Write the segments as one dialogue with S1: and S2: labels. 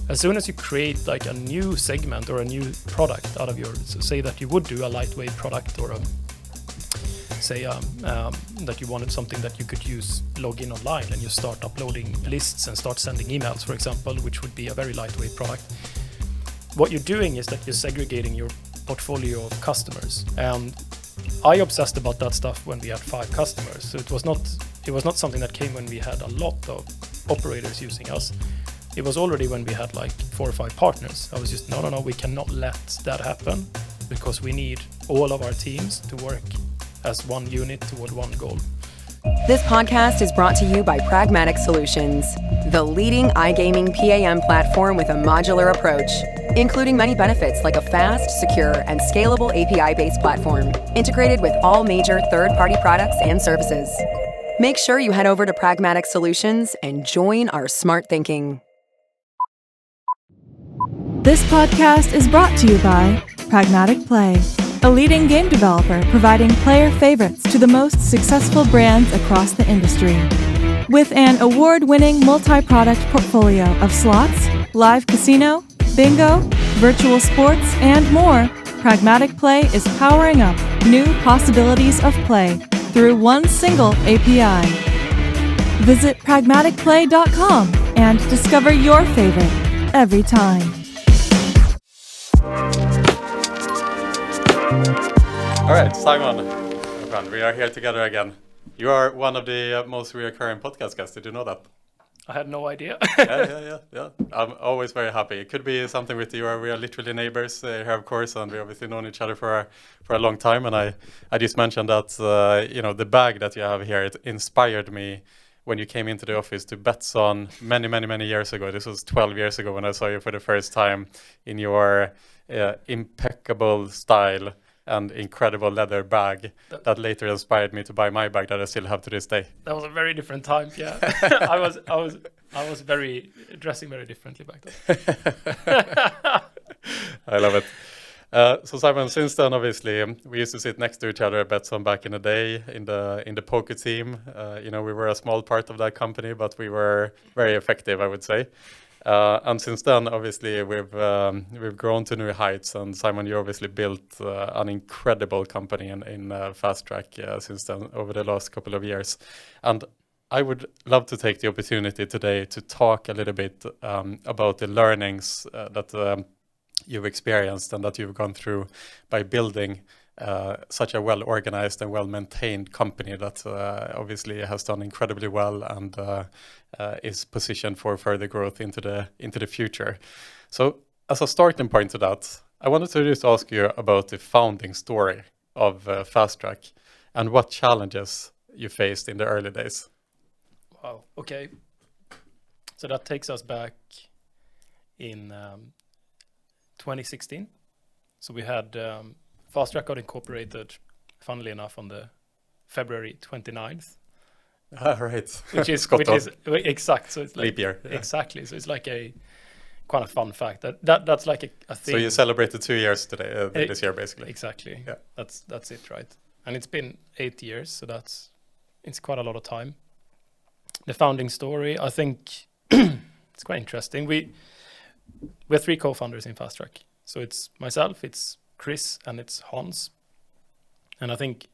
S1: as soon as you create like a new segment or a new product out of so say that you would do a lightweight product, or that you wanted something that you could use, log in online, and you start uploading lists and start sending emails, for example, which would be a very lightweight product. What you're doing is that you're segregating your portfolio of customers. And I obsessed about that stuff when we had 5 customers. So it was not something that came when we had a lot of operators using us. It was already when we had like 4 or 5 partners. I was just, no, we cannot let that happen, because we need all of our teams to work as one unit toward one goal.
S2: This podcast is brought to you by Pragmatic Solutions, the leading iGaming PAM platform with a modular approach, including many benefits like a fast, secure, and scalable API-based platform, integrated with all major third-party products and services. Make sure you head over to Pragmatic Solutions and join our smart thinking.
S3: This podcast is brought to you by Pragmatic Play, a leading game developer providing player favorites to the most successful brands across the industry. With an award-winning multi-product portfolio of slots, live casino, bingo, virtual sports, and more, Pragmatic Play is powering up new possibilities of play through one single API. Visit pragmaticplay.com and discover your favorite every time.
S4: All right, Simon, my friend, we are here together again. You are one of the most recurring podcast guests. Did you know that?
S1: I had no idea.
S4: Yeah. I'm always very happy. It could be something with you. We are literally neighbors here, of course, and we obviously known each other for a long time. And I just mentioned that the bag that you have here, it inspired me when you came into the office to bets on many years ago. This was 12 years ago when I saw you for the first time in your impeccable style and incredible leather bag that later inspired me to buy my bag that I still have to this day.
S1: That was a very different time. Yeah, I was dressing very differently back then.
S4: I love it. So Simon, since then, obviously, we used to sit next to each other at Betsson back in the day in the poker team. We were a small part of that company, but we were very effective, I would say. And since then, obviously, we've grown to new heights. And Simon, you obviously built an incredible company in Fast Track since then over the last couple of years. And I would love to take the opportunity today to talk a little bit about the learnings that you've experienced and that you've gone through by building such a well-organized and well-maintained company that obviously has done incredibly well and is positioned for further growth into the future. So as a starting point to that, I wanted to just ask you about the founding story of Fast Track and what challenges you faced in the early days.
S1: Wow, okay. So that takes us back in 2016. So we had Fast Track got incorporated, funnily enough, on the February 29th.
S4: Right.
S1: Which is exact. So it's like
S4: leap year.
S1: Yeah. Exactly. So it's like a kind of fun fact that's like a thing.
S4: So you celebrated 2 years today, this year, basically.
S1: Exactly.
S4: Yeah.
S1: That's it, right? And it's been 8 years, so it's quite a lot of time. The founding story, I think, it's quite interesting. We're 3 co-founders in Fast Track. So it's myself, it's Chris, and it's Hans. And I think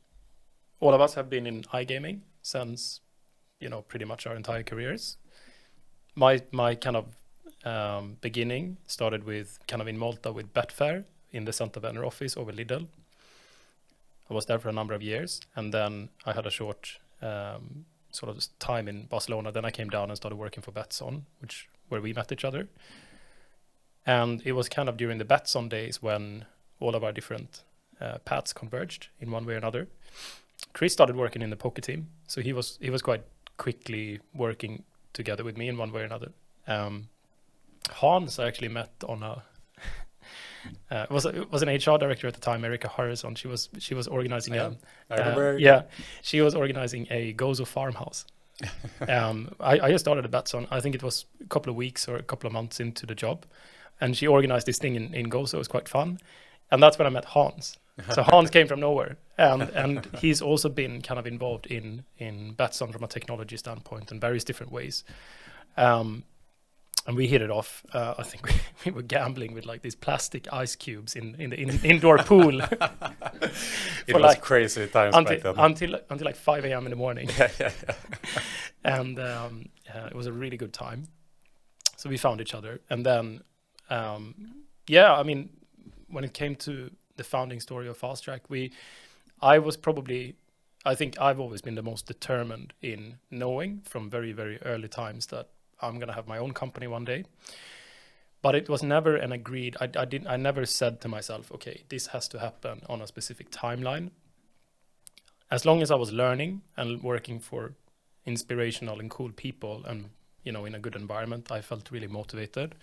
S1: all of us have been in iGaming since, pretty much our entire careers. My kind of beginning started with kind of in Malta with Betfair in the Santa Vena office over Lidl. I was there for a number of years, and then I had a short sort of time in Barcelona. Then I came down and started working for Betsson, where we met each other. And it was kind of during the Betsson days when all of our different paths converged in one way or another. Chris started working in the poker team, so he was quite quickly working together with me in one way or another. Hans I actually met on was an HR director at the time, Erica Harrison. She was organizing she was organizing a Gozo farmhouse. I just started at Betsson. I think it was a couple of weeks or a couple of months into the job, and she organized this thing in Gozo. It was quite fun, and that's when I met Hans. So Hans came from nowhere, and he's also been kind of involved in Betsson from a technology standpoint in various different ways. And we hit it off. I think we were gambling with like these plastic ice cubes in the indoor pool.
S4: It was like crazy times back then.
S1: Until like 5 a.m. in the morning.
S4: Yeah.
S1: And it was a really good time. So we found each other. And then, I mean, when it came to the founding story of Fast Track, I think I've always been the most determined in knowing from very, very early times that I'm going to have my own company one day. But it was never an agreed, I never said to myself, okay, this has to happen on a specific timeline. As long as I was learning and working for inspirational and cool people and, you know, in a good environment, I felt really motivated.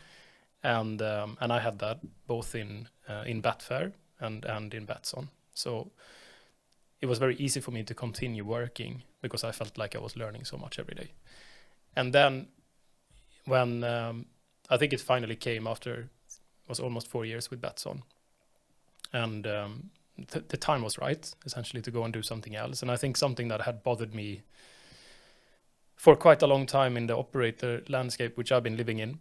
S1: And I had that both in Betfair and in Betsson. So it was very easy for me to continue working because I felt like I was learning so much every day. And then when I think it finally came after, it was almost 4 years with Betsson. And the time was right, essentially, to go and do something else. And I think something that had bothered me for quite a long time in the operator landscape, which I've been living in,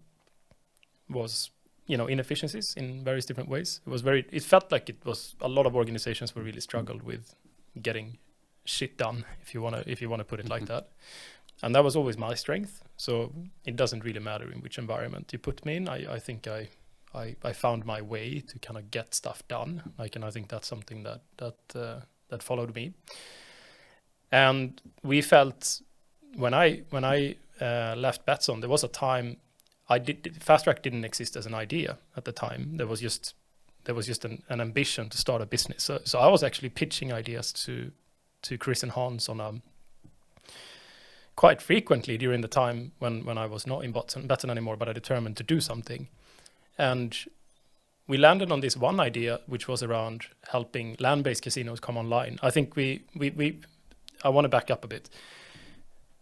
S1: was, you know, inefficiencies in various different ways. It felt like it was a lot of organizations were really struggled with getting shit done, if you want to put it like that. And that was always my strength. So it doesn't really matter in which environment you put me in. I think I found my way to kind of get stuff done. And I think that's something that followed me. And we felt when I left Betsson, there was a time Fast Track didn't exist as an idea at the time. There was just an ambition to start a business. So I was actually pitching ideas to Chris and Hans on quite frequently during the time when I was not in Betsson anymore, but I determined to do something. And we landed on this one idea, which was around helping land-based casinos come online. I think I want to back up a bit.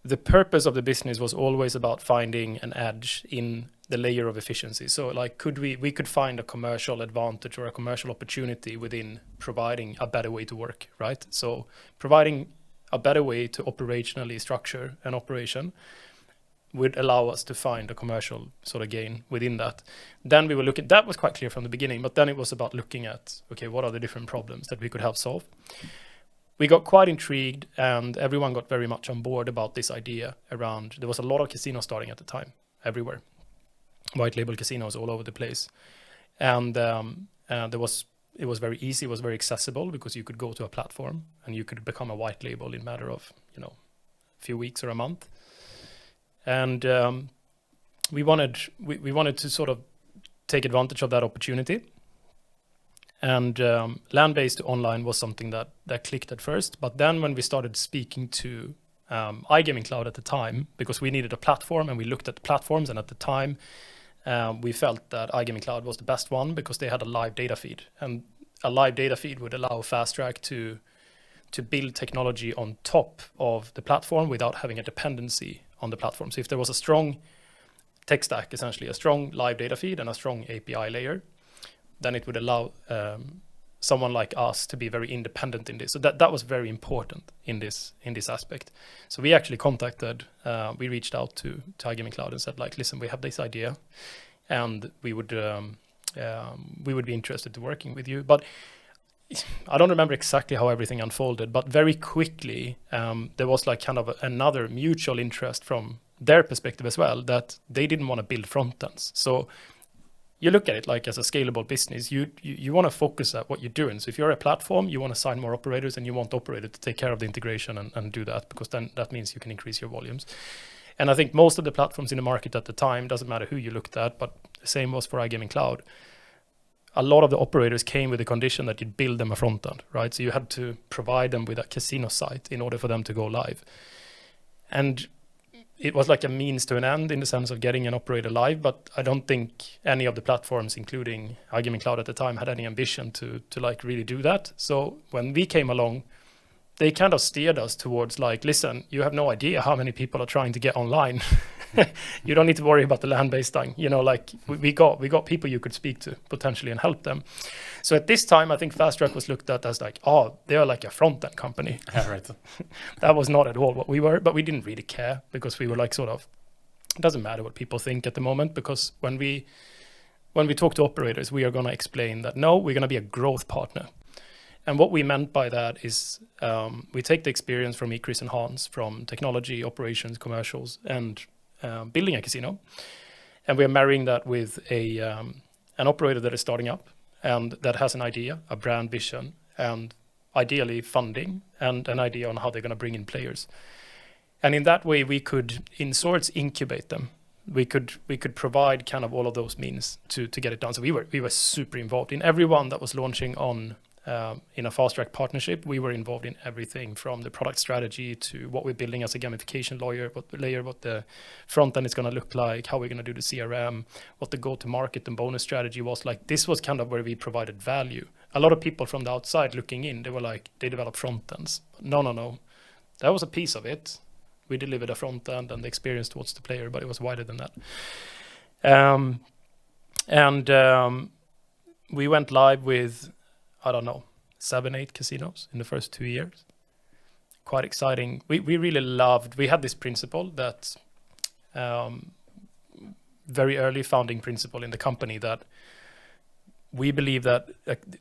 S1: The purpose of the business was always about finding an edge in the layer of efficiency. So like we could find a commercial advantage or a commercial opportunity within providing a better way to work, right? So providing a better way to operationally structure an operation would allow us to find a commercial sort of gain within that. Then we were looking, that was quite clear from the beginning, but then it was about looking at, okay, what are the different problems that we could help solve? We got quite intrigued and everyone got very much on board about this idea around, there was a lot of casinos starting at the time, everywhere. White label casinos all over the place. And it was very easy, it was very accessible because you could go to a platform and you could become a white label in a matter of, you know, a few weeks or a month. And we wanted to sort of take advantage of that opportunity. And land-based to online was something that clicked at first. But then when we started speaking to iGaming Cloud at the time, because we needed a platform and we looked at the platforms, and at the time we felt that iGaming Cloud was the best one because they had a live data feed. And a live data feed would allow Fast Track to build technology on top of the platform without having a dependency on the platform. So if there was a strong tech stack, essentially a strong live data feed and a strong API layer, then it would allow someone like us to be very independent in this. So that was very important in this aspect. So we actually we reached out to iGaming Cloud and said, like, listen, we have this idea and we would be interested to working with you. But I don't remember exactly how everything unfolded, but very quickly there was like kind of another mutual interest from their perspective as well, that they didn't want to build front ends. So you look at it like as a scalable business, you want to focus at what you're doing. So if you're a platform, you want to sign more operators and you want the operator to take care of the integration and do that, because then that means you can increase your volumes. And I think most of the platforms in the market at the time, doesn't matter who you looked at, but the same was for iGaming Cloud. A lot of the operators came with the condition that you'd build them a front end, right? So you had to provide them with a casino site in order for them to go live. And it was like a means to an end in the sense of getting an operator live, but I don't think any of the platforms, including iGaming Cloud at the time, had any ambition to like really do that. So when we came along, they kind of steered us towards like, listen, you have no idea how many people are trying to get online. You don't need to worry about the land-based thing. You know, like we got people you could speak to potentially and help them. So at this time, I think Fast Track was looked at as like, oh, they're like a front-end company.
S4: Yeah, right.
S1: That was not at all what we were, but we didn't really care because we were like sort of it doesn't matter what people think at the moment, because when we talk to operators, we are going to explain that no, we're going to be a growth partner. And what we meant by that is we take the experience from me, Chris and Hans, from technology, operations, commercials, and building a casino, and we are marrying that with an operator that is starting up and that has an idea, a brand vision, and ideally funding, and an idea on how they're going to bring in players. And in that way, we could, in sorts, incubate them. We could provide kind of all of those means to get it done. So we were super involved in everyone that was launching on in a fast track partnership. We were involved in everything from the product strategy to what we're building as a gamification layer, what the front end is going to look like, how we're going to do the CRM, what the go-to-market and bonus strategy was like. This was kind of where we provided value. A lot of people from the outside looking in, they were like, they develop front ends. No. That was a piece of it. We delivered a front end and the experience towards the player, but it was wider than that. We went live with, 7-8 casinos in the first 2 years. Quite exciting. We really loved, we had this principle that very early founding principle in the company, that we believe that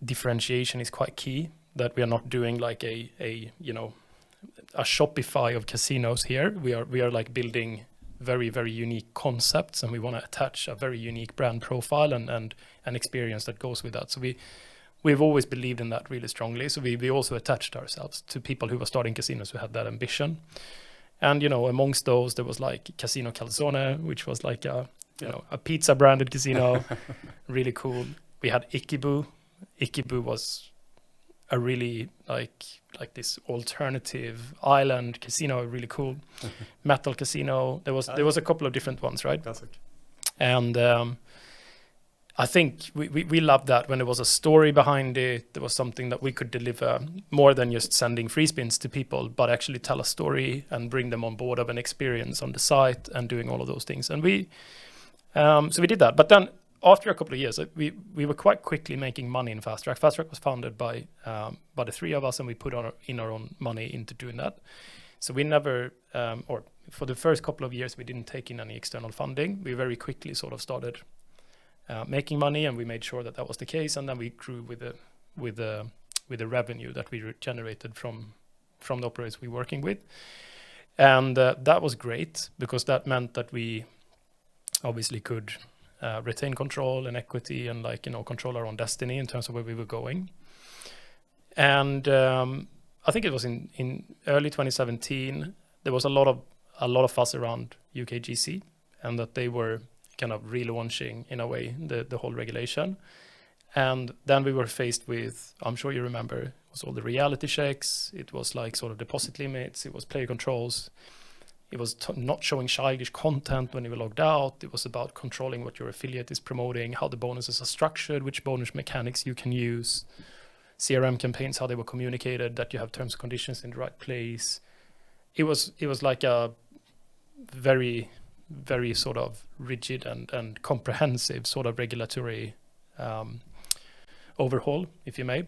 S1: differentiation is quite key, that we are not doing like a Shopify of casinos here. We are like building very, very unique concepts, and we want to attach a very unique brand profile and an experience that goes with that. So we've always believed in that really strongly. So we also attached ourselves to people who were starting casinos who had that ambition. And amongst those there was like Casino Calzone, which was like a pizza branded casino, really cool. We had Ikibu. Ikibu was a really like this alternative island casino, really cool. Metal Casino. There was a couple of different ones, right?
S4: Classic.
S1: And I think we loved that when there was a story behind it. There was something that we could deliver more than just sending free spins to people, but actually tell a story and bring them on board of an experience on the site and doing all of those things. And so we did that. But then after a couple of years, we were quite quickly making money in Fast Track. Fast Track was founded by the three of us, and we put in our own money into doing that. So we never, or for the first couple of years, we didn't take in any external funding. We very quickly sort of started making money, and we made sure that was the case. And then we grew with the revenue that we generated from the operators we were working with, and that was great, because that meant that we obviously could retain control and equity and control our own destiny in terms of where we were going. And I think it was in early 2017 there was a lot of fuss around UKGC, and that they were kind of relaunching in a way the whole regulation. And then we were faced with, I'm sure you remember, it was all the reality checks, it was like sort of deposit limits, it was player controls. It was not showing childish content when you were logged out. It was about controlling what your affiliate is promoting, how the bonuses are structured, which bonus mechanics you can use, CRM campaigns, how they were communicated, that you have terms and conditions in the right place. It was like a very, very sort of rigid and comprehensive sort of regulatory overhaul, if you may.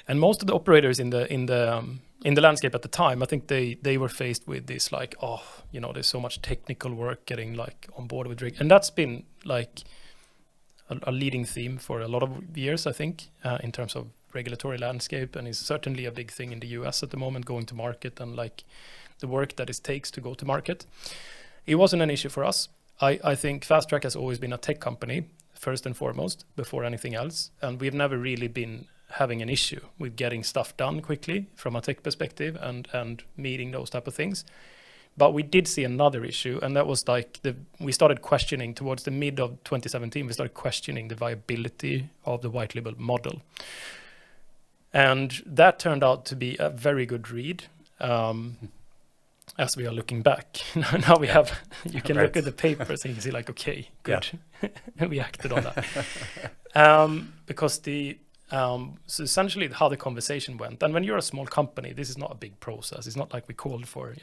S1: And most of the operators in the landscape at the time, I think they were faced with this like, there's so much technical work getting like on board with and that's been like a leading theme for a lot of years, I think, in terms of regulatory landscape, and is certainly a big thing in the US at the moment, going to market and like the work that it takes to go to market. It wasn't an issue for us. I think Fast Track has always been a tech company first and foremost before anything else, and we've never really been having an issue with getting stuff done quickly from a tech perspective and meeting those type of things. But we did see another issue, and that was like we started questioning towards the mid of 2017, we started questioning the viability of the white label model. And that turned out to be a very good read, as we are looking back. Now we have, you can look at the papers and you can see like, okay, good. Yeah. We acted on that. Because so essentially how the conversation went, and when you're a small company, this is not a big process. It's not like we called for,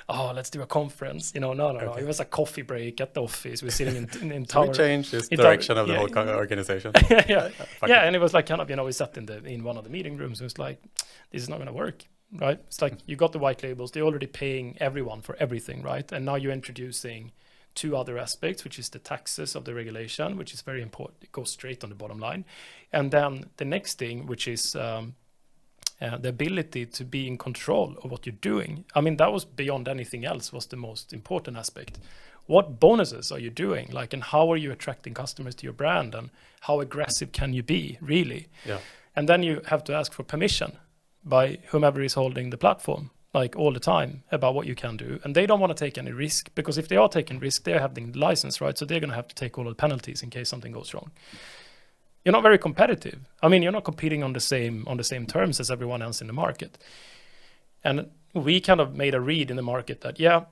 S1: let's do a conference. No. It was a coffee break at the office. We're sitting in tower.
S4: We changed this direction of the whole organization.
S1: And it was like kind of, we sat in one of the meeting rooms. It was like, this is not going to work. right? It's like you got the white labels, they're already paying everyone for everything, right? And now you're introducing two other aspects, which is the taxes of the regulation, which is very important. It goes straight on the bottom line. And then the next thing, which is the ability to be in control of what you're doing. I mean, that was beyond anything else, was the most important aspect. What bonuses are you doing? Like, and how are you attracting customers to your brand? And how aggressive can you be, really?
S4: Yeah.
S1: And then you have to ask for permission by whomever is holding the platform, like all the time, about what you can do. And they don't want to take any risk, because if they are taking risk, they're having the license, right? So they're going to have to take all the penalties in case something goes wrong. You're not very competitive. I mean, you're not competing on the same terms as everyone else in the market. And we kind of made a read in the market that, yeah,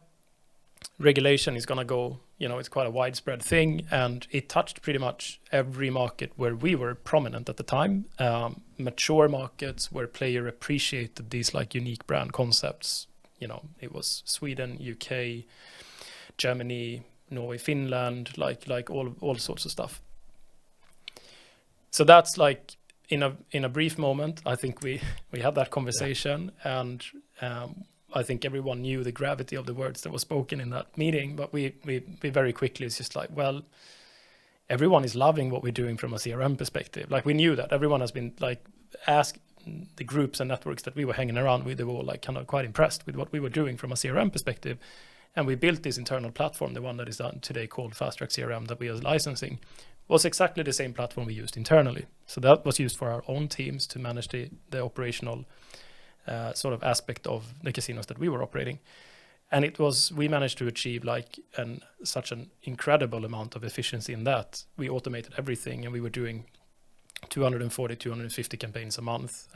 S1: regulation is going to go, it's quite a widespread thing, and it touched pretty much every market where we were prominent at the time. Mature markets where player appreciated these like unique brand concepts. It was Sweden, UK, Germany, Norway, Finland, like all sorts of stuff. So that's like in a brief moment, I think we had that conversation, and I think everyone knew the gravity of the words that were spoken in that meeting, but we very quickly, it's just like, well, everyone is loving what we're doing from a CRM perspective. Like, we knew that everyone has been like asked, the groups and networks that we were hanging around with, they were all like kind of quite impressed with what we were doing from a CRM perspective. And we built this internal platform, the one that is done today called Fast Track CRM, that we are licensing, was exactly the same platform we used internally. So that was used for our own teams to manage the operational sort of aspect of the casinos that we were operating. And we managed to achieve like such an incredible amount of efficiency in that. We automated everything, and we were doing 240, 250 campaigns a month,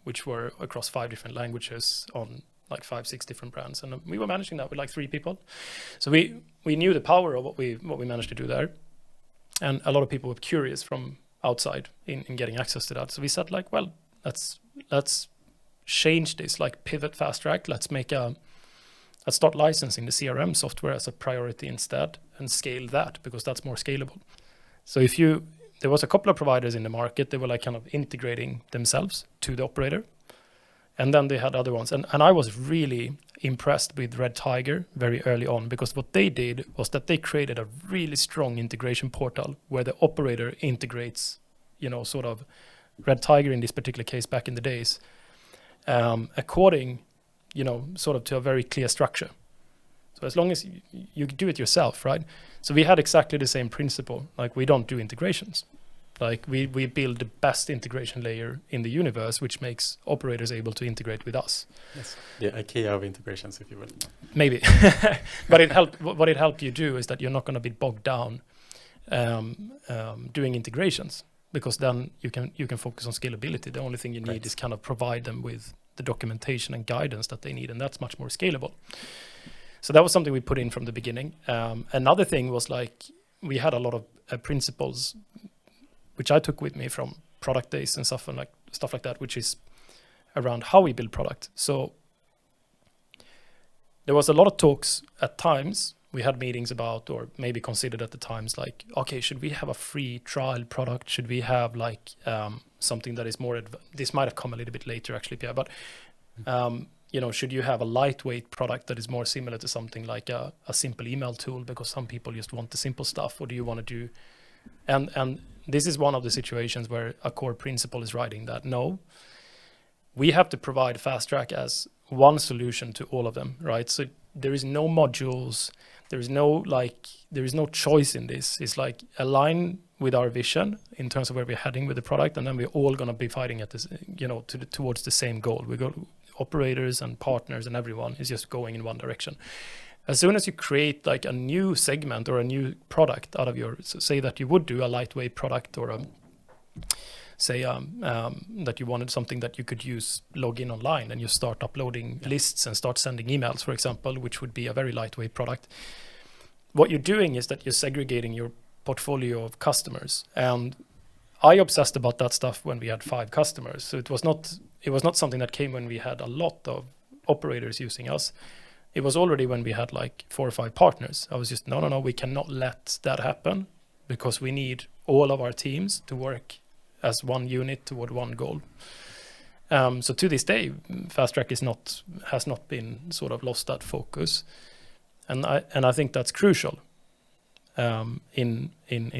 S1: which were across 5 different languages on like 5-6 different brands. And we were managing that with like 3 people. So we knew the power of what we managed to do there. And a lot of people were curious from outside in getting access to that. So we said like, well, let's change this, like pivot Fast Track. Let's start licensing the CRM software as a priority instead, and scale that, because that's more scalable. So there was a couple of providers in the market, they were like kind of integrating themselves to the operator. And then they had other ones. And I was really impressed with Red Tiger very early on, because what they did was that they created a really strong integration portal where the operator integrates, sort of Red Tiger in this particular case back in the days, according, sort of to a very clear structure. So as long as you do it yourself, right? So we had exactly the same principle. Like, we don't do integrations. Like, we build the best integration layer in the universe, which makes operators able to integrate with us.
S4: Yes. The IKEA of integrations, if you will.
S1: Maybe. But what it helped you do is that you're not going to be bogged down doing integrations, because then you can focus on scalability. The only thing you need is kind of provide them with the documentation and guidance that they need, and that's much more scalable. So that was something we put in from the beginning. Another thing was like, we had a lot of principles which I took with me from product days and stuff like that, which is around how we build product. So there was a lot of talks at times. We had meetings about, or maybe considered at the times, like, okay, should we have a free trial product? Should we have like something that is more, this might have come a little bit later actually, Pierre, but should you have a lightweight product that is more similar to something like a simple email tool, because some people just want the simple stuff? Or do you want to do, and this is one of the situations where a core principle is writing that, no, we have to provide Fast Track as one solution to all of them, right? So there is no modules, there is no choice in this. It's like, align with our vision in terms of where we're heading with the product, and then we're all going to be fighting at this, towards the same goal. We go, operators and partners and everyone is just going in one direction. As soon as you create like a new segment or a new product out of say that you would do a lightweight product, or that you wanted something that you could log in online, and you start uploading lists and start sending emails, for example, which would be a very lightweight product. What you're doing is that you're segregating your portfolio of customers. And I obsessed about that stuff when we had 5 customers. So it was not something that came when we had a lot of operators using us. It was already when we had like 4 or 5 partners. I was just, no, we cannot let that happen, because we need all of our teams to work as one unit toward one goal. So to this day, Fast Track has not been sort of lost that focus, and I think that's crucial in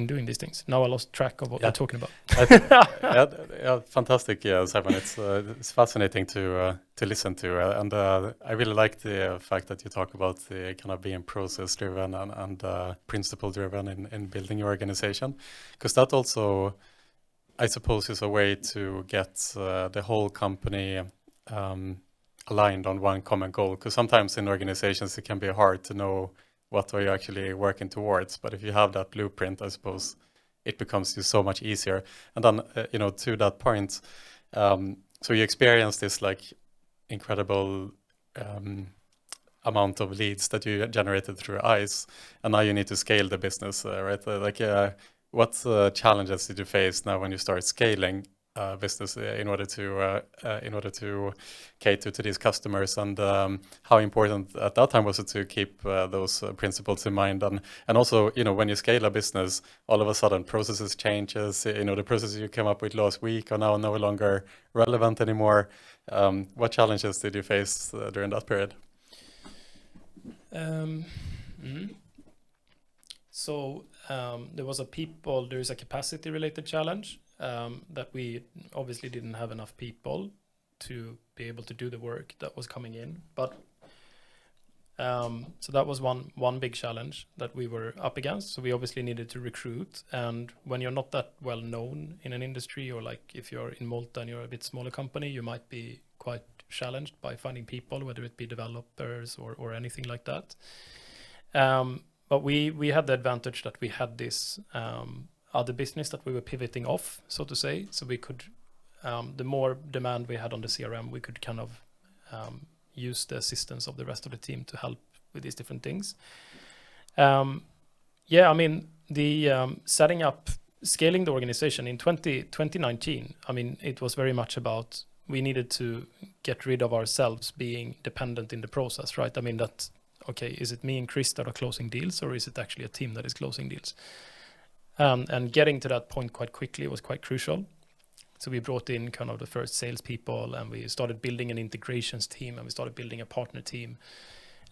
S1: doing these things. Now I lost track of what we're talking about.
S4: Fantastic, Simon. It's fascinating to listen to, and I really like the fact that you talk about the kind of being process driven and principle driven in building your organization, because that also, I suppose, is a way to get the whole company aligned on one common goal. Because sometimes in organizations it can be hard to know what are you actually working towards. But if you have that blueprint, I suppose it becomes so much easier. And then, to that point, so you experience this like incredible amount of leads that you generated through ICE, and now you need to scale the business, right? What challenges did you face now when you start scaling business in order to cater to these customers, and how important at that time was it to keep those principles in mind, and also when you scale a business, all of a sudden processes changes. The processes you came up with last week are now no longer relevant anymore. What challenges did you face during that period?
S1: So there is a capacity related challenge. That we obviously didn't have enough people to be able to do the work that was coming in. But so that was one big challenge that we were up against. So we obviously needed to recruit. And when you're not that well known in an industry, or like if you're in Malta and you're a bit smaller company, you might be quite challenged by finding people, whether it be developers or anything like that. But we had the advantage that we had this other business that we were pivoting off, so to say. So we could, the more demand we had on the CRM, we could kind of use the assistance of the rest of the team to help with these different things. The scaling the organization in 2019, it was very much about, we needed to get rid of ourselves being dependent in the process, right? Is it me and Chris that are closing deals, or is it actually a team that is closing deals? And getting to that point quite quickly was quite crucial. So we brought in kind of the first salespeople, and we started building an integrations team, and we started building a partner team.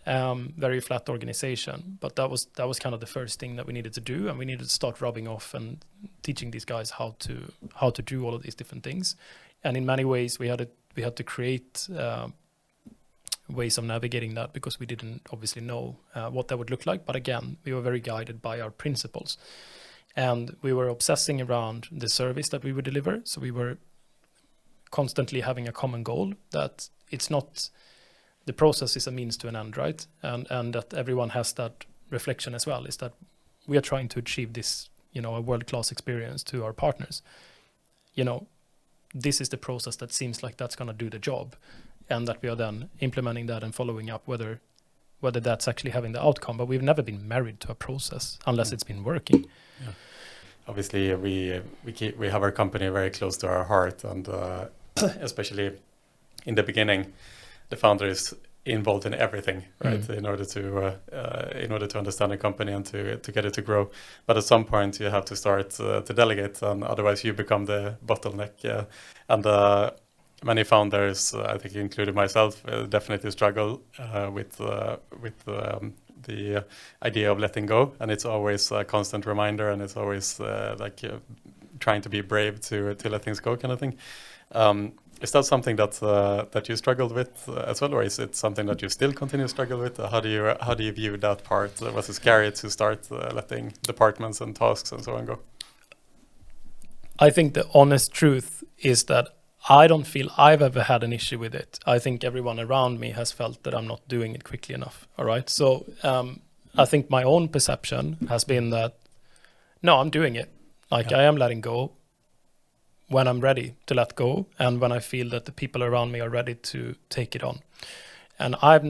S1: Very flat organization, but that was kind of the first thing that we needed to do, and we needed to start rubbing off and teaching these guys how to do all of these different things. And in many ways, we had to create ways of navigating that, because we didn't obviously know what that would look like. But again, we were very guided by our principles. And we were obsessing around the service that we would deliver. So we were constantly having a common goal, that it's not, the process is a means to an end, right? And that everyone has that reflection as well, is that we are trying to achieve this, a world-class experience to our partners. This is the process that seems like that's going to do the job, and that we are then implementing that and following up whether that's actually having the outcome. But we've never been married to a process unless it's been working.
S4: Yeah. Obviously, we have our company very close to our heart, and especially in the beginning, the founder is involved in everything, right? In order to understand the company and to get it to grow. But at some point, you have to start to delegate, and otherwise you become the bottleneck. And many founders, I think including myself, definitely struggle with the idea of letting go, and it's always a constant reminder, and it's always trying to be brave to let things go, kind of thing. Is that something that you struggled with as well, or is it something that you still continue to struggle with? How do you view that part? Was it scary to start letting departments and tasks and so on go?
S1: I think the honest truth is that I don't feel I've ever had an issue with it. I think everyone around me has felt that I'm not doing it quickly enough. All right. So I think my own perception has been that, no, I'm doing it. I am letting go when I'm ready to let go, and when I feel that the people around me are ready to take it on. And I've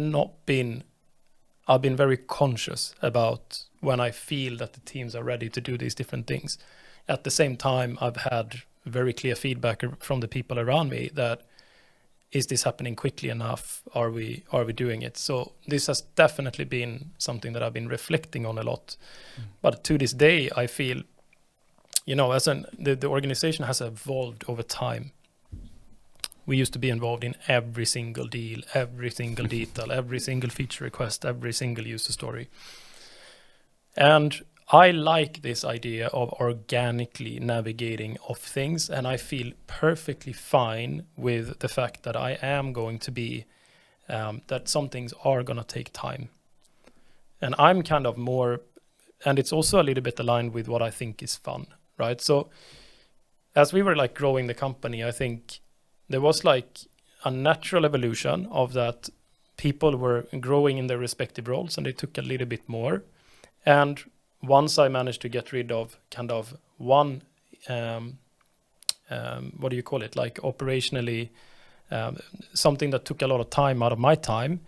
S1: been very conscious about when I feel that the teams are ready to do these different things. At the same time, I've had very clear feedback from the people around me that, is this happening quickly enough? Are we doing it? So this has definitely been something that I've been reflecting on a lot. But to this day, I feel, the organization has evolved over time. we used to be involved in every single deal, every single detail, every single feature request, every single user story. And I like this idea of organically navigating of things, and I feel perfectly fine with the fact that I am going to be, that some things are going to take time. And I'm kind of more, and it's also a little bit aligned with what I think is fun, right? So as we were like growing the company, I think there was like a natural evolution of that people were growing in their respective roles and they took a little bit more. And once I managed to get rid of kind of one, what do you call it? Like operationally, something that took a lot of time out of my time,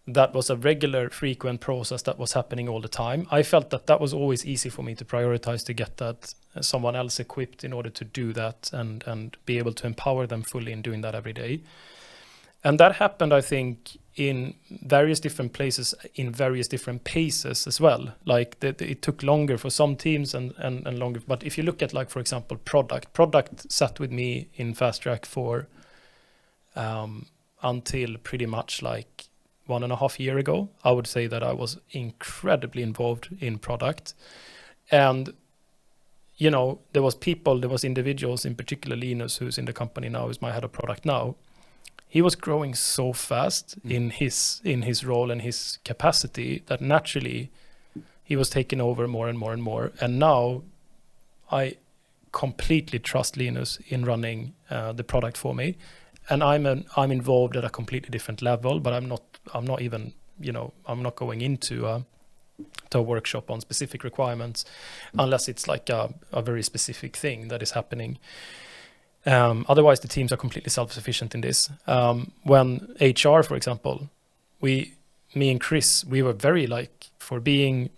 S1: that was a regular, frequent process that was happening all the time. I felt that that was always easy for me to prioritize, to get that someone else equipped in order to do that and be able to empower them fully in doing that every day. And that happened, I think, in various different places, in various different paces as well. Like it took longer for some teams and longer. But if you look at, like, for example, product sat with me in Fast Track for until pretty much like 1.5 years ago. I would say that I was incredibly involved in product. And, you know, there was individuals, in particular Linus, who's in the company now, is my head of product now. He was growing so fast in his role and his capacity that naturally he was taking over more and more and more. And now I completely trust Linus in running the product for me. And I'm involved at a completely different level, but I'm not even, you know, I'm not going into a workshop on specific requirements unless it's like a very specific thing that is happening. Otherwise, the teams are completely self-sufficient in this. When HR, for example, me and Chris, we were very like, for being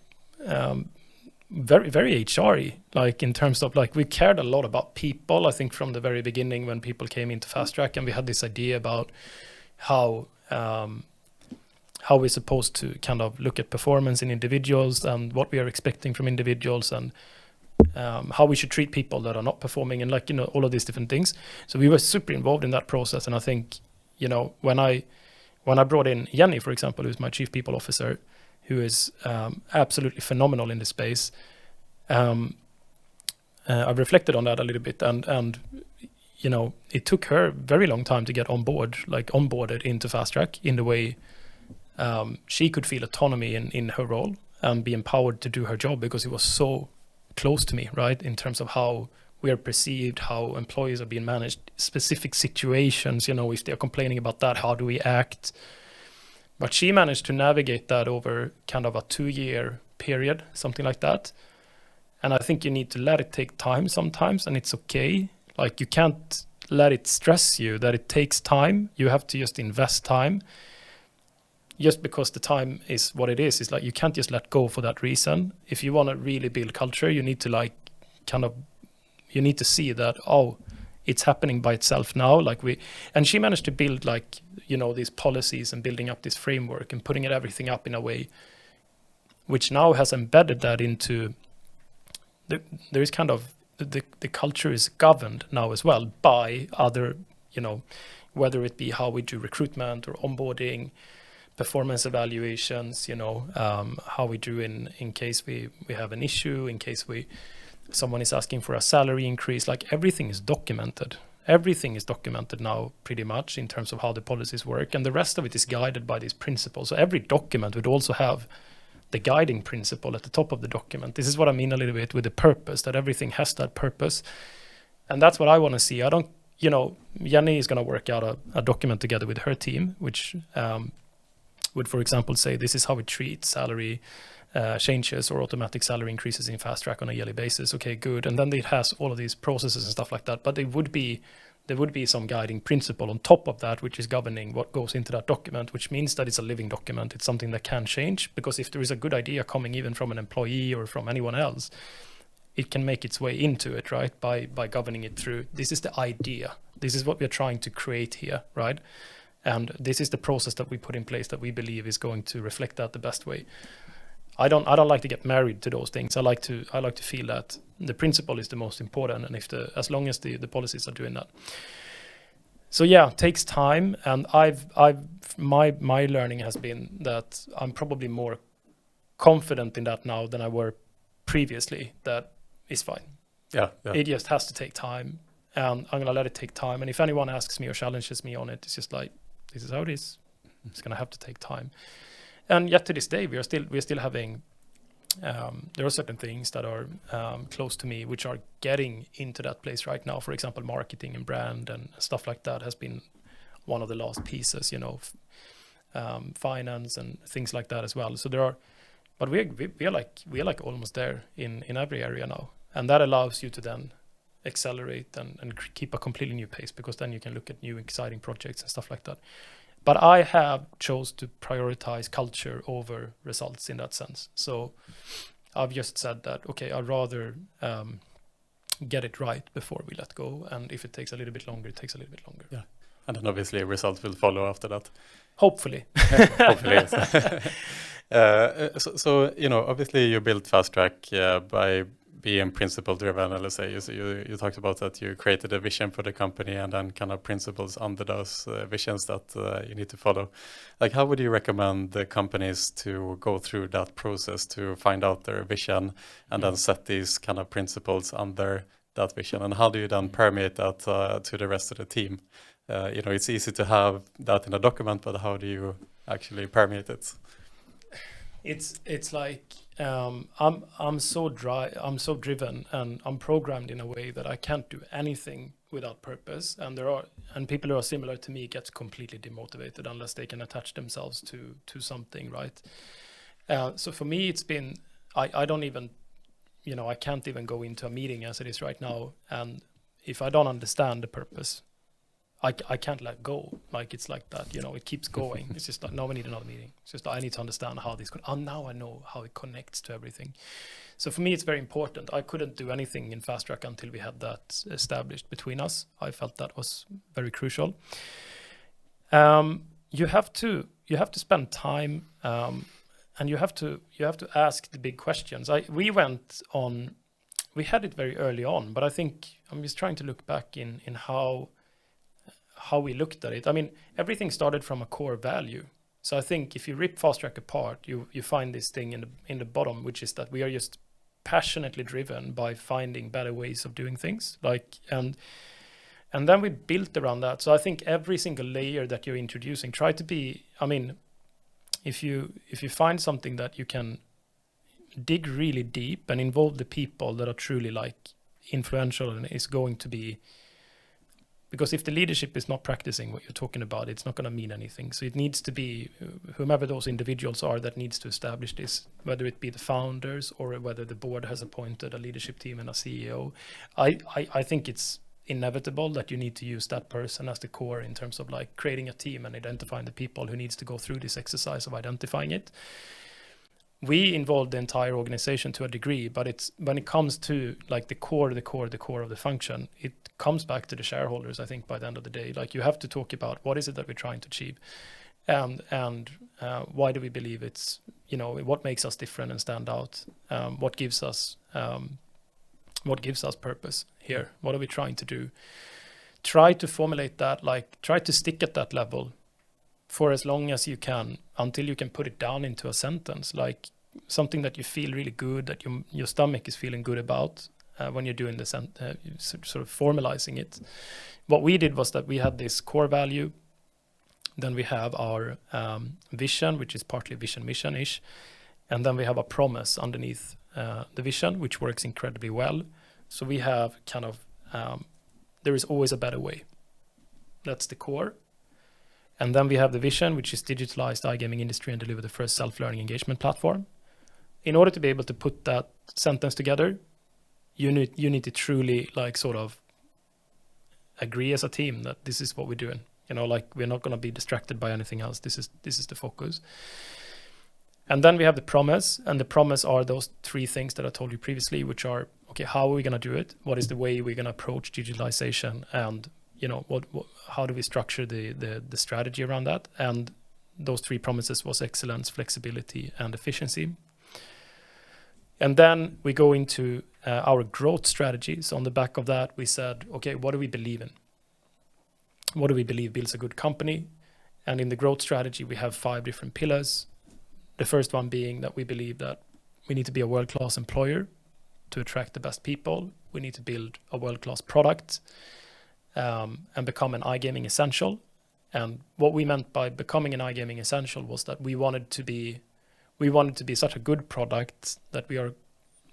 S1: very, very HR-y, like in terms of like, we cared a lot about people. I think from the very beginning when people came into Fast Track, and we had this idea about how we're supposed to kind of look at performance in individuals and what we are expecting from individuals, and how we should treat people that are not performing, and like, you know, all of these different things. So we were super involved in that process. And I think, you know, when I brought in Jenny, for example, who's my chief people officer, who is absolutely phenomenal in this space, I've reflected on that a little bit, and you know, it took her very long time to get onboarded into Fast Track in the way she could feel autonomy in her role and be empowered to do her job, because it was so close to me, right, in terms of how we are perceived, how employees are being managed, specific situations, you know, if they're complaining about that, how do we act? But she managed to navigate that over kind of a 2-year period, something like that. And I think you need to let it take time sometimes, and it's okay. Like, you can't let it stress you that it takes time. You have to just invest time. Just because the time is what it is, it's like you can't just let go for that reason. If you want to really build culture, you need to like you need to see that, oh, it's happening by itself now. And she managed to build, like, you know, these policies and building up this framework and putting everything up in a way which now has embedded that into there is kind of the culture is governed now as well by other, you know, whether it be how we do recruitment or onboarding, performance evaluations, you know, how we do in case we have an issue, in case someone is asking for a salary increase. Like, everything is documented. Everything is documented now pretty much in terms of how the policies work, and the rest of it is guided by these principles. So every document would also have the guiding principle at the top of the document. This is what I mean a little bit with the purpose, that everything has that purpose. And that's what I want to see. I don't, you know, Jenny is going to work out a document together with her team, which would, for example, say this is how we treat salary changes or automatic salary increases in Fast Track on a yearly basis. Okay, good. And then it has all of these processes and stuff like that. But there would be some guiding principle on top of that, which is governing what goes into that document, which means that it's a living document. It's something that can change, because if there is a good idea coming even from an employee or from anyone else, it can make its way into it, right? By governing it through, this is the idea. This is what we're trying to create here, right? And this is the process that we put in place that we believe is going to reflect that the best way. I don't like to get married to those things. I like to feel that the principle is the most important, and as long as the policies are doing that. So yeah, it takes time, and my learning has been that I'm probably more confident in that now than I were previously. That is fine.
S4: Yeah.
S1: It just has to take time, and I'm gonna let it take time. And if anyone asks me or challenges me on it, it's just like, this is how it is. It's gonna have to take time. And yet to this day, we're still having. There are certain things that are close to me which are getting into that place right now. For example, marketing and brand and stuff like that has been one of the last pieces, finance and things like that as well. So there are, but we are like almost there in every area now, and that allows you to then accelerate and keep a completely new pace, because then you can look at new exciting projects and stuff like that. But I have chose to prioritize culture over results in that sense. So I've just said that, okay, I'd rather get it right before we let go. And if it takes a little bit longer, it takes a little bit longer.
S4: Yeah. And then obviously results will follow after that.
S1: Hopefully.
S4: Hopefully. So, obviously you built Fast Track by being principle driven. Let's say you talked about that you created a vision for the company and then kind of principles under those visions that you need to follow. Like, how would you recommend the companies to go through that process to find out their vision and then set these kind of principles under that vision? And how do you then permeate that to the rest of the team? It's easy to have that in a document, but how do you actually permeate it?
S1: It's like I'm so driven, and I'm programmed in a way that I can't do anything without purpose. And people who are similar to me get completely demotivated unless they can attach themselves to something, right? So for me, it's been I don't even I can't even go into a meeting as it is right now, and if I don't understand the purpose, I can't let go. Like, it's like that, it keeps going. It's just like, no, we need another meeting. It's just, I need to understand how this, now I know how it connects to everything. So for me, it's very important. I couldn't do anything in Fast Track until we had that established between us. I felt that was very crucial. You have to spend time, and you have to ask the big questions. We had it very early on, but I think I'm just trying to look back in how we looked at it. I mean, everything started from a core value. So I think if you rip Fast Track apart, you find this thing in the bottom, which is that we are just passionately driven by finding better ways of doing things. And then we built around that. So I think every single layer that you're introducing, try to be, I mean, if you find something that you can dig really deep and involve the people that are truly like influential, and is going to be, because if the leadership is not practicing what you're talking about, it's not going to mean anything. So it needs to be whomever those individuals are that needs to establish this, whether it be the founders or whether the board has appointed a leadership team and a CEO. I think it's inevitable that you need to use that person as the core in terms of like creating a team and identifying the people who needs to go through this exercise of identifying it. We involve the entire organization to a degree, but it's when it comes to like the core of the function, it comes back to the shareholders. I think by the end of the day, like, you have to talk about what is it that we're trying to achieve, and why do we believe it's, what makes us different and stand out, what gives us purpose here, what are we trying to do. Try to formulate that, like try to stick at that level for as long as you can, until you can put it down into a sentence, like something that you feel really good, that your stomach is feeling good about when you're doing this, sort of formalizing it. What we did was that we had this core value, then we have our vision, which is partly vision mission-ish, and then we have a promise underneath the vision, which works incredibly well. So we have kind of, there is always a better way. That's the core. And then we have the vision, which is digitalize the iGaming industry and deliver the first self-learning engagement platform. In order to be able to put that sentence together, you need to truly like sort of agree as a team that this is what we're doing. Like, we're not going to be distracted by anything else. This is the focus. And then we have the promise, and the promise are those three things that I told you previously, which are, okay, how are we going to do it? What is the way we're going to approach digitalization? And how do we structure the strategy around that? And those three promises was excellence, flexibility, and efficiency. And then we go into our growth strategies. On the back of that, we said, okay, what do we believe in? what do we believe builds a good company? And in the growth strategy, we have 5 different pillars. The first one being that we believe that we need to be a world-class employer to attract the best people. We need to build a world-class product and become an iGaming essential. And what we meant by becoming an iGaming essential was that we wanted to be such a good product that we are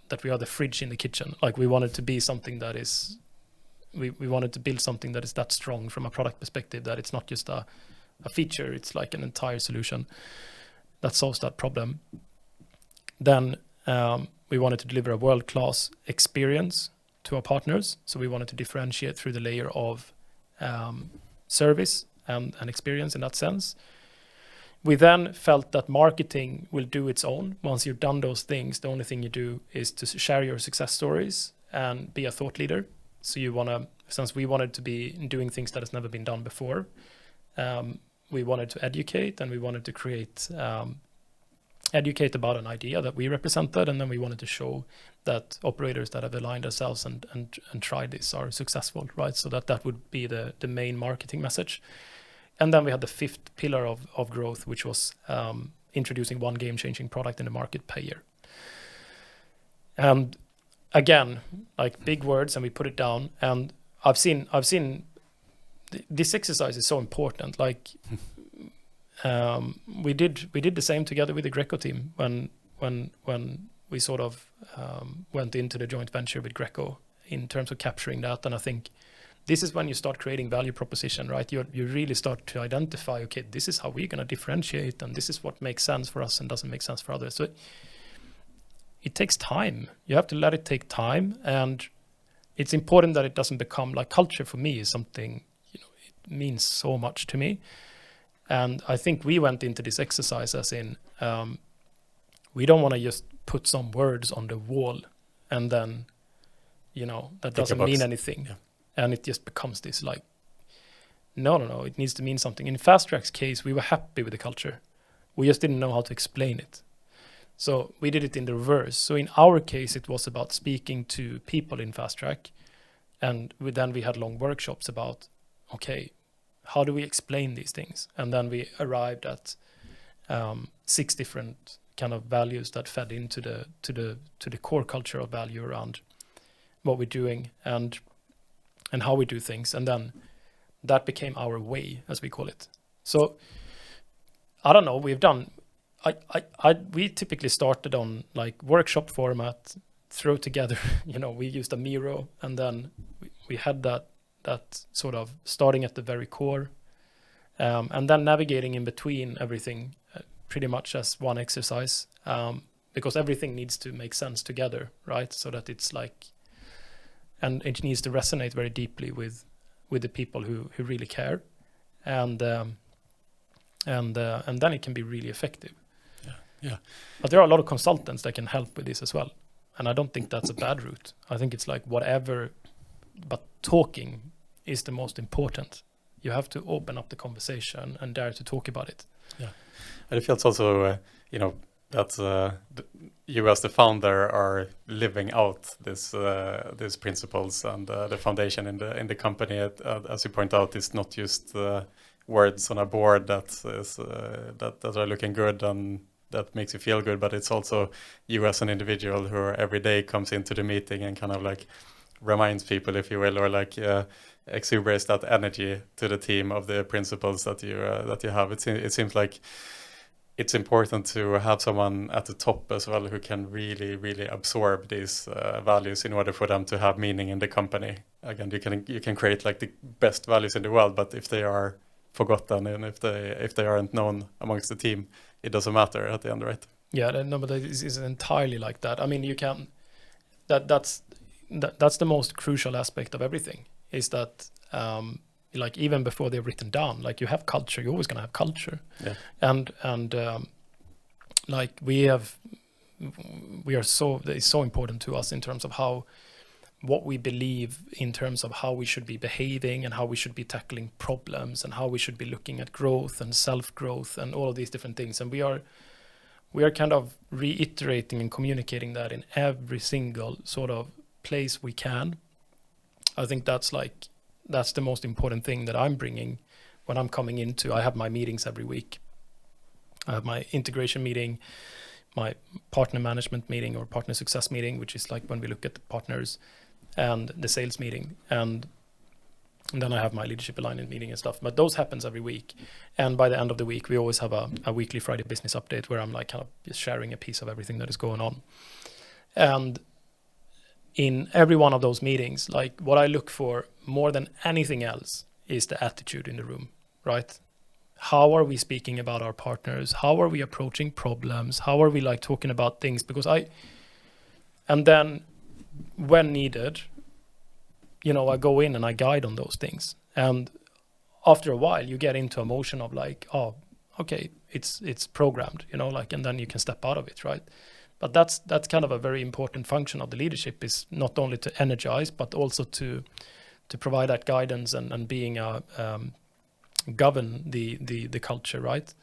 S1: the fridge in the kitchen. Like, we wanted to be something that is, we wanted to build something that is that strong from a product perspective, that it's not just a feature, it's like an entire solution that solves that problem. Then we wanted to deliver a world-class experience to our partners. So we wanted to differentiate through the layer of service and experience in that sense. We then felt that marketing will do its own. Once you've done those things, the only thing you do is to share your success stories and be a thought leader. So you want to, since we wanted to be doing things that has never been done before, we wanted to educate, and we wanted to educate about an idea that we represented, and then we wanted to show that operators that have aligned themselves and tried this are successful, right? So that would be the main marketing message. And then we had the 5th pillar of growth, which was introducing one game-changing product in the market per year. And again, like, big words, and we put it down. And I've seen this exercise is so important. Like, we did the same together with the Greco team when we sort of went into the joint venture with Greco in terms of capturing that. And I think this is when you start creating value proposition, right? You really start to identify, okay, this is how we're going to differentiate, and this is what makes sense for us and doesn't make sense for others. So it takes time. You have to let it take time, and it's important that it doesn't become like culture. For me is something, it means so much to me. And I think we went into this exercise as in, we don't want to just put some words on the wall and then, that doesn't mean anything. Yeah. And it just becomes this like, no, it needs to mean something. In Fast Track's case, we were happy with the culture. We just didn't know how to explain it. So we did it in the reverse. So in our case, it was about speaking to people in Fast Track. And then we had long workshops about, okay, how do we explain these things? And then we arrived at 6 different kind of values that fed into the core culture of value around what we're doing and how we do things. And then that became our way, as we call it. So I don't know, we typically started on like workshop format, throw together, we used a Miro, and then we had that sort of starting at the very core, and then navigating in between everything pretty much as one exercise, because everything needs to make sense together, right? So that it's like, and it needs to resonate very deeply with the people who really care, and then it can be really effective. Yeah. But there are a lot of consultants that can help with this as well, and I don't think that's a bad route. I think it's like whatever, but talking is the most important. You have to open up the conversation and dare to talk about it.
S4: Yeah, and it feels also, that you as the founder are living out these principles and the foundation in the company. As you point out, it's not just words on a board that are looking good and that makes you feel good, but it's also you as an individual who every day comes into the meeting and kind of like reminds people, if you will, or like exuberates that energy to the team of the principles that you have. It seems like it's important to have someone at the top as well who can really, really absorb these values in order for them to have meaning in the company. Again, you can create like the best values in the world, but if they are forgotten and if they aren't known amongst the team, it doesn't matter at the end, right?
S1: Yeah, no, but it's entirely like that. I mean, you can. That's the most crucial aspect of everything. Is that like even before they're written down, like you have culture, you're always gonna have culture. Yeah. And like it's so important to us in terms of what we believe in terms of how we should be behaving and how we should be tackling problems and how we should be looking at growth and self-growth and all of these different things. And we are kind of reiterating and communicating that in every single sort of place we can. I think that's like that's the most important thing that I'm bringing when I'm coming into. I have my meetings every week. I have my integration meeting, my partner management meeting or partner success meeting, which is like when we look at the partners, and the sales meeting, and then I have my leadership alignment meeting and stuff. But those happens every week, and by the end of the week we always have a weekly Friday business update where I'm like kind of just sharing a piece of everything that is going on. And in every one of those meetings, like what I look for more than anything else is the attitude in the room, right? How are we speaking about our partners? How are we approaching problems? How are we like talking about things? And then when needed, I go in and I guide on those things. And after a while, you get into a motion of like, oh, okay, it's programmed, and then you can step out of it, right? But that's kind of a very important function of the leadership, is not only to energize, but also to provide that guidance and being govern the culture, right?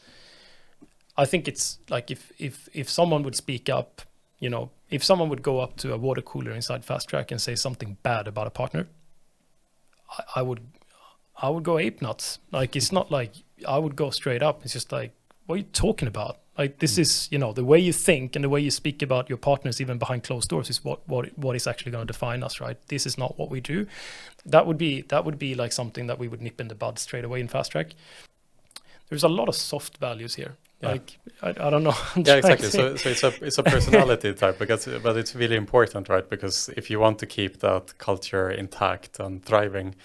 S1: I think it's like if someone would speak up, if someone would go up to a water cooler inside Fast Track and say something bad about a partner, I would go ape nuts. Like, it's not like I would go straight up. It's just like, what are you talking about? Like, this is, the way you think and the way you speak about your partners, even behind closed doors, is what is actually going to define us, right? This is not what we do. That would be like something that we would nip in the bud straight away in Fast Track. There's a lot of soft values here. Yeah. Like, I don't know.
S4: Yeah, exactly. So it's a personality type, but it's really important, right? Because if you want to keep that culture intact and thriving,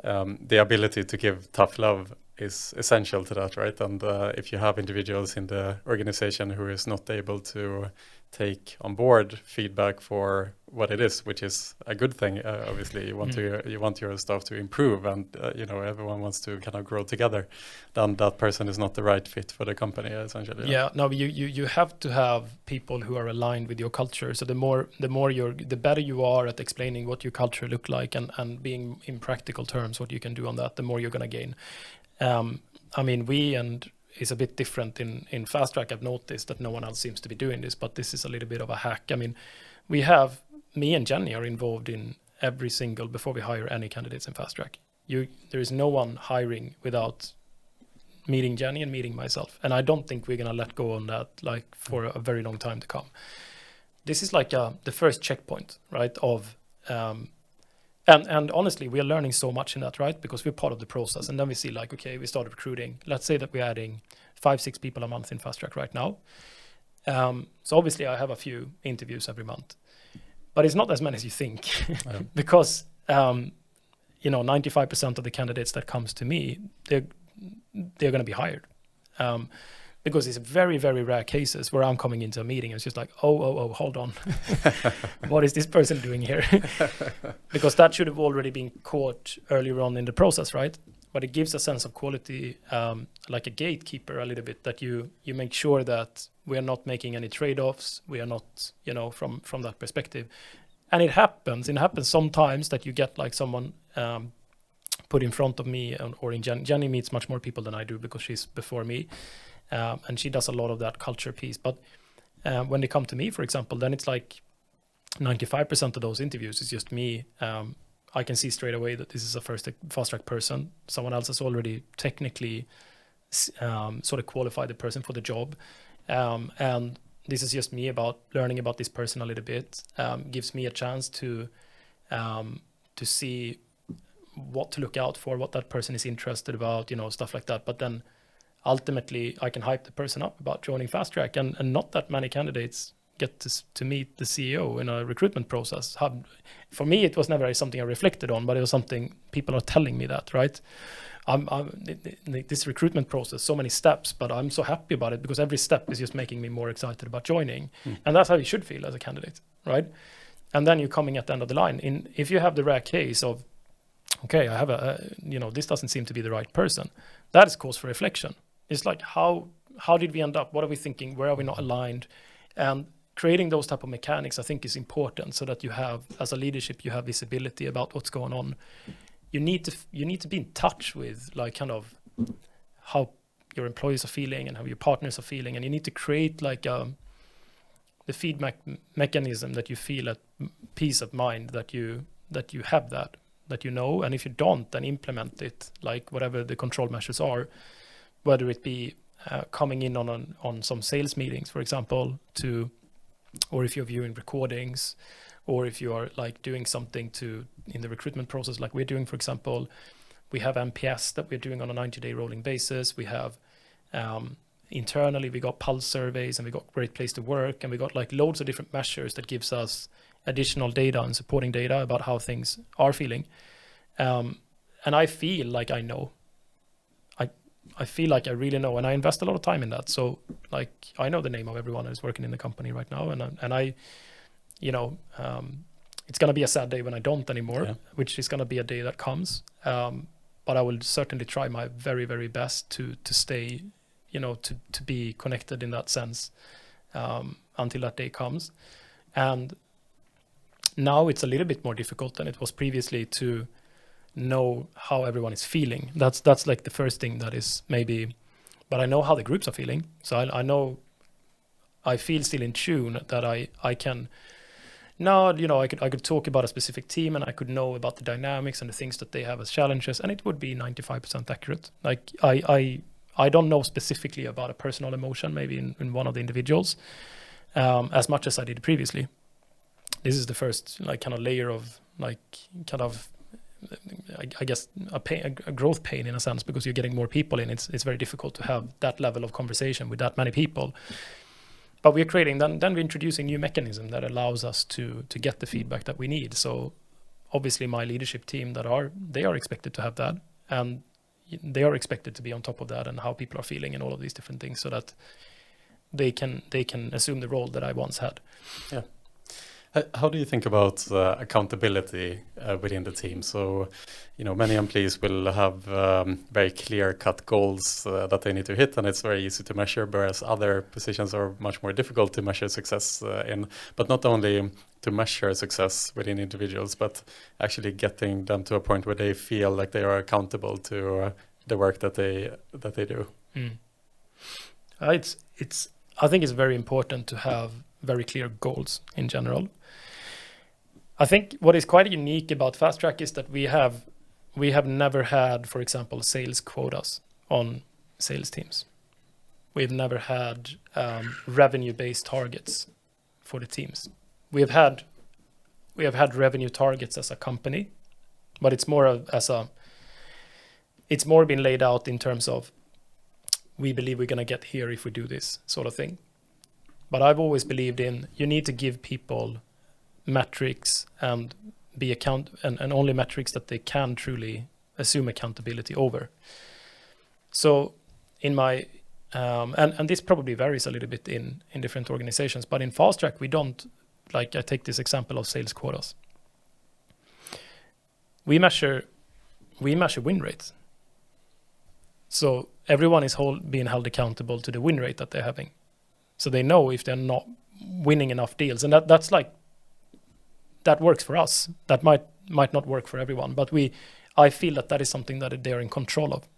S4: the ability to give tough love is essential to that, right? And if you have individuals in the organization who is not able to take on board feedback for what it is, which is a good thing, obviously you want your staff to improve, and everyone wants to kind of grow together, then that person is not the right fit for the company, essentially.
S1: Yeah, no, you have to have people who are aligned with your culture. So the better you are at explaining what your culture look like and being in practical terms what you can do on that, the more you're going to gain. It's a bit different in Fast Track. I've noticed that no one else seems to be doing this, but this is a little bit of a hack. Me and Jenny are involved in every single, before we hire any candidates in Fast Track. There is no one hiring without meeting Jenny and meeting myself. And I don't think we're going to let go on that like for a very long time to come. This is like the first checkpoint, right? And honestly, we are learning so much in that, right? Because we're part of the process. And then we see like, okay, we started recruiting. Let's say that we're adding 5-6 people a month in Fast Track right now. So obviously I have a few interviews every month, but it's not as many as you think. Because, 95% of the candidates that comes to me, they're going to be hired. Because it's very, very rare cases where I'm coming into a meeting and it's just like, oh, hold on. What is this person doing here? Because that should have already been caught earlier on in the process, right? But it gives a sense of quality, like a gatekeeper a little bit, that you make sure that we are not making any trade-offs. We are not, from that perspective. And it happens sometimes that you get like someone put in front of me, or in Jenny meets much more people than I do because she's before me. And she does a lot of that culture piece. But when they come to me, for example, then it's like 95% of those interviews is just me. I can see straight away that this is a Fast Track person. Someone else has already technically sort of qualified the person for the job. And this is just me learning about this person a little bit. Gives me a chance to see what to look out for, what that person is interested about, stuff like that. But then ultimately, I can hype the person up about joining Fast Track, and not that many candidates get to meet the CEO in a recruitment process. For me, it was never something I reflected on, but it was something people are telling me that, right? This recruitment process, so many steps, but I'm so happy about it because every step is just making me more excited about joining. And that's how you should feel as a candidate, right? And then you're coming at the end of the line. If you have the rare case of, okay, I have this doesn't seem to be the right person, that is cause for reflection. It's like, how did we end up? What are we thinking? Where are we not aligned? And creating those type of mechanics, I think, is important, so that you have, as a leadership, you have visibility about what's going on. You need to be in touch with like kind of how your employees are feeling and how your partners are feeling, and you need to create like the feedback mechanism that you feel at peace of mind that you have that that you know, and if you don't, then implement it, like whatever the control measures are, whether it be coming in on some sales meetings, for example, or if you're viewing recordings, or if you are like doing something in the recruitment process, like we're doing, for example, we have MPS that we're doing on a 90-day rolling basis. We have internally, we got pulse surveys, and we got Great Place to Work, and we got like loads of different measures that gives us additional data and supporting data about how things are feeling. And I feel like I know. I feel like I really know, and I invest a lot of time in that. So like I know the name of everyone that is working in the company right now, and I it's gonna be a sad day when I don't anymore, which is gonna be a day that comes. But I will certainly try my very, very best to stay, to be connected in that sense until that day comes. And now it's a little bit more difficult than it was previously to know how everyone is feeling. That's like the first thing that is maybe, but I know how the groups are feeling. So I know I feel still in tune that I can now, I could talk about a specific team, and I could know about the dynamics and the things that they have as challenges, and it would be 95% accurate. Like I don't know specifically about a personal emotion, maybe in one of the individuals, as much as I did previously. This is the first like kind of layer of like kind of, I guess a growth pain in a sense, because you're getting more people in. It's very difficult to have that level of conversation with that many people. But we're creating, then we're introducing new mechanism that allows us to get the feedback that we need. So obviously my leadership team they are expected to have that, and they are expected to be on top of that and how people are feeling and all of these different things, so that they can assume the role that I once had.
S4: Yeah. How do you think about accountability within the team? So, many employees will have very clear-cut goals that they need to hit, and it's very easy to measure, whereas other positions are much more difficult to measure success in. But not only to measure success within individuals, but actually getting them to a point where they feel like they are accountable to the work that they do.
S1: I think it's very important to have very clear goals in general. I think what is quite unique about Fast Track is that we have never had, for example, sales quotas on sales teams. We've never had revenue-based targets for the teams. We have had revenue targets as a company, but it's more been laid out in terms of, we believe we're going to get here if we do this sort of thing. But I've always believed in, you need to give people metrics and and only metrics that they can truly assume accountability over. So in my and this probably varies a little bit in different organizations, but in Fast Track we don't, like I take this example of sales quotas. We measure win rates. So everyone is being held accountable to the win rate that they're having. So they know if they're not winning enough deals, and that works for us. That might not work for everyone, but I feel that is something that they are in control of.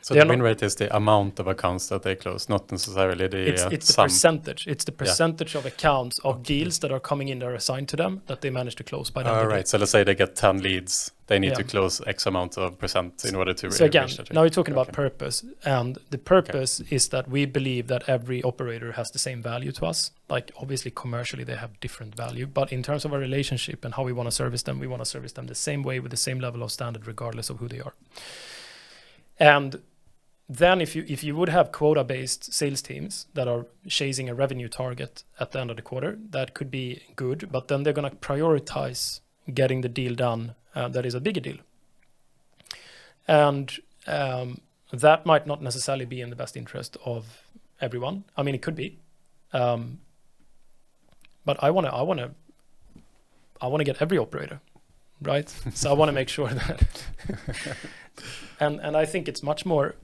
S4: So the win rate is the amount of accounts that they close, not necessarily the
S1: it's the percentage. It's the percentage of accounts of deals that are coming in that are assigned to them that they manage to close by the end of the day.
S4: Right. So let's say they get 10 leads. They need to close X amount of percent in order to
S1: So again, now we're talking about purpose. And the purpose is that we believe that every operator has the same value to us. Like obviously commercially they have different value, but in terms of our relationship and how we want to service them, we want to service them the same way with the same level of standard regardless of who they are. And then if you would have quota-based sales teams that are chasing a revenue target at the end of the quarter, that could be good, but then they're going to prioritize getting the deal done that is a bigger deal. And that might not necessarily be in the best interest of everyone. I mean, it could be. But I want to get every operator, right? So I want to make sure that and I think it's much more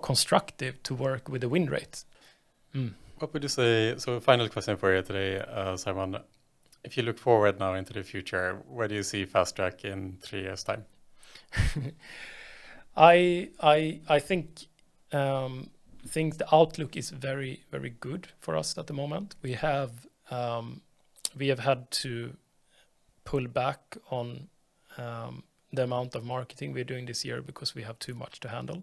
S1: constructive to work with the win rate.
S4: What would you say? So, final question for you today, Simon. If you look forward now into the future, where do you see Fast Track in 3 years' time?
S1: I think the outlook is very, very good for us at the moment. We have had to pull back on the amount of marketing we're doing this year because we have too much to handle.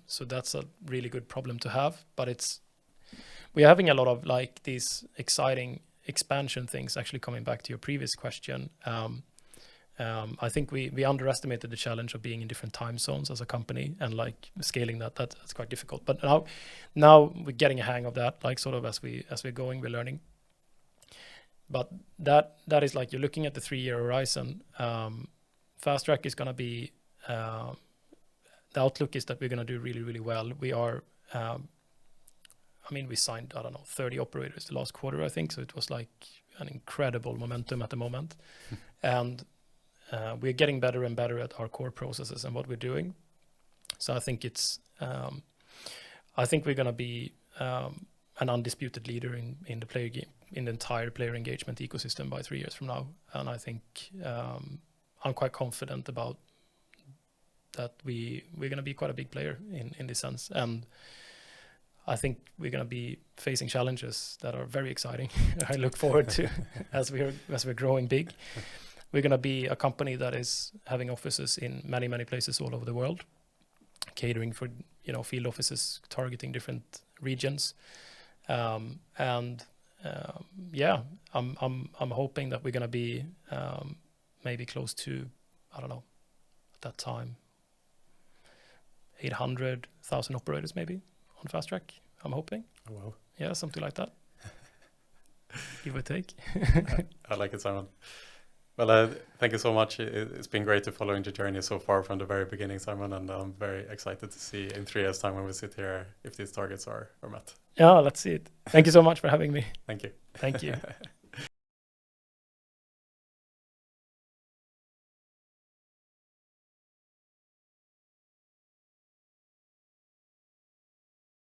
S1: So that's a really good problem to have. But we're having a lot of like these exciting expansion things. Actually, coming back to your previous question, I think we underestimated the challenge of being in different time zones as a company and like scaling that's quite difficult. But now we're getting a hang of that. Like sort of as we're going, we're learning. But that is like you're looking at the 3-year horizon. Fast Track is going to be the outlook is that we're going to do really, really well. We are. We signed, 30 operators the last quarter, I think. So it was like an incredible momentum at the moment. And we're getting better and better at our core processes and what we're doing. So I think I think we're going to be an undisputed leader in the player game, in the entire player engagement ecosystem by 3 years from now. And I think I'm quite confident about that we're going to be quite a big player in this sense. And I think we're going to be facing challenges that are very exciting. I look forward to as we're growing big. We're going to be a company that is having offices in many, many places all over the world, catering for field offices, targeting different regions, I'm hoping that we're going to be maybe close to, at that time, 800,000 operators maybe on Fast Track. I'm hoping.
S4: Oh, wow.
S1: Yeah, something like that. Give or take.
S4: I like it, Simon. Well, thank you so much. It's been great to follow the journey so far from the very beginning, Simon, and I'm very excited to see in 3 years' time when we sit here if these targets are met.
S1: Yeah, let's see it. Thank you so much for having me.
S4: Thank you.
S1: Thank you.